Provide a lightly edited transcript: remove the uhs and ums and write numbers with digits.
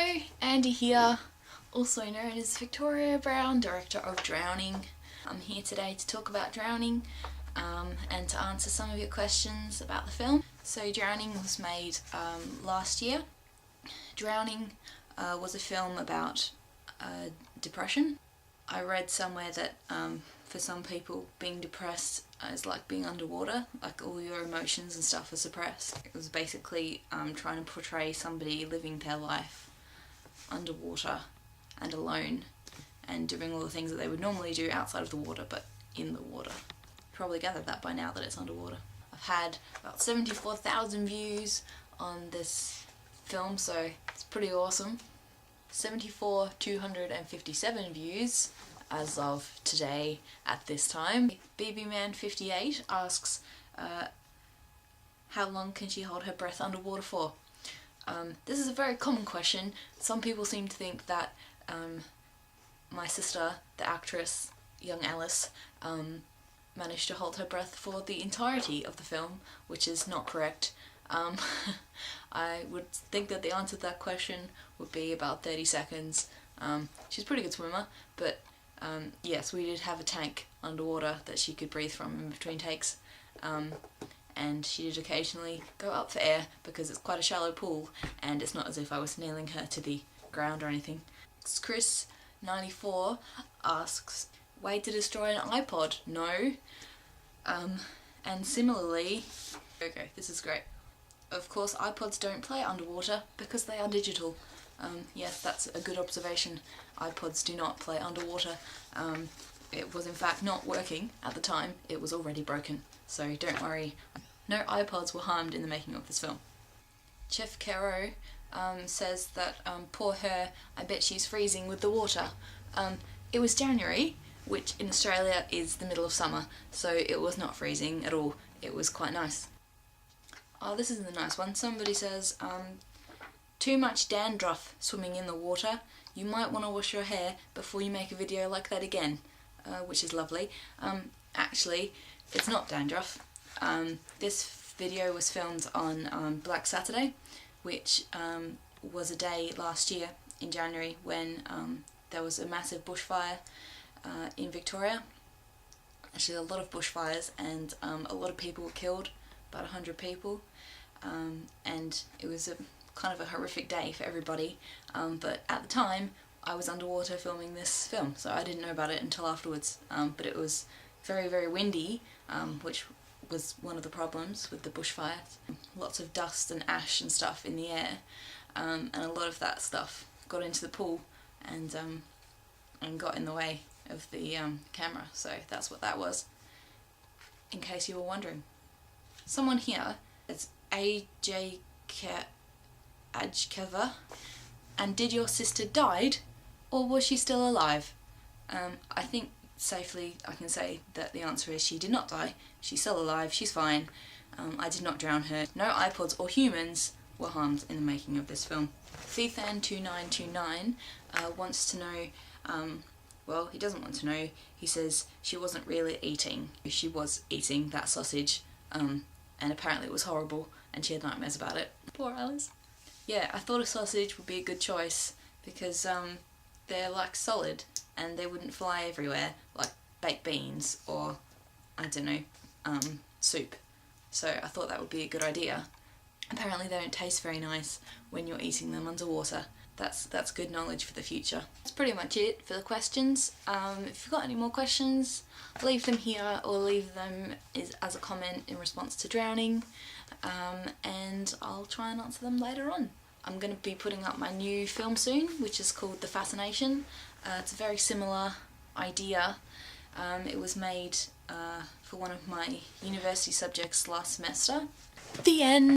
Hello, Andy here, also known as Victoria Brown, director of Drowning. I'm here today to talk about Drowning and to answer some of your questions about the film. So Drowning was made last year. Drowning was a film about depression. I read somewhere that for some people being depressed is like being underwater, like all your emotions and stuff are suppressed. It was basically trying to portray somebody living their life underwater and alone and doing all the things that they would normally do outside of the water but in the water. Probably gathered that by now that it's underwater. I've had about 74,000 views on this film, so it's pretty awesome. 74,257 views as of today at this time. BBman58 asks how long can she hold her breath underwater for? This is a very common question. Some people seem to think that my sister, the actress, young Alice, managed to hold her breath for the entirety of the film, which is not correct. I would think that the answer to that question would be about 30 seconds. She's a pretty good swimmer, but yes, we did have a tank underwater that she could breathe from in between takes, and she did occasionally go up for air because it's quite a shallow pool and it's not as if I was nailing her to the ground or anything. Chris94 asks, way to destroy an iPod? No. And similarly, okay, this is great. Of course, iPods don't play underwater because they are digital. Yes, that's a good observation. iPods do not play underwater. It was in fact not working at the time, it was already broken. So don't worry, no iPods were harmed in the making of this film. Chef Caro says that poor her, I bet she's freezing with the water. It was January, which in Australia is the middle of summer, so it was not freezing at all. It was quite nice. Oh, this is a nice one. Somebody says, too much dandruff swimming in the water. You might want to wash your hair before you make a video like that again, which is lovely. Actually, it's not dandruff. This video was filmed on Black Saturday, which was a day last year in January when there was a massive bushfire in Victoria. Actually, a lot of bushfires, and a lot of people were killed, about 100 people, and it was a kind of a horrific day for everybody, but at the time I was underwater filming this film, so I didn't know about it until afterwards, but it was very, very windy, which was one of the problems with the bushfire. Lots of dust and ash and stuff in the air, and a lot of that stuff got into the pool and got in the way of the camera, so that's what that was, in case you were wondering. Someone here, it's Ajkeva, and did your sister died, or was she still alive? I think safely I can say that the answer is she did not die. She's still alive, she's fine. I did not drown her. No iPods or humans were harmed in the making of this film. Thethan2929 wants to know, well, he doesn't want to know, he says she wasn't really eating. She was eating that sausage, and apparently it was horrible, and she had nightmares about it. Poor Alice. Yeah, I thought a sausage would be a good choice because they're like solid and they wouldn't fly everywhere like baked beans or, I don't know, soup. So I thought that would be a good idea. Apparently they don't taste very nice when you're eating them underwater. That's good knowledge for the future. That's pretty much it for the questions. If you've got any more questions, leave them here or leave them as a comment in response to Drowning, and I'll try and answer them later on. I'm going to be putting up my new film soon, which is called The Fascination. It's a very similar idea. It was made for one of my university subjects last semester. The end!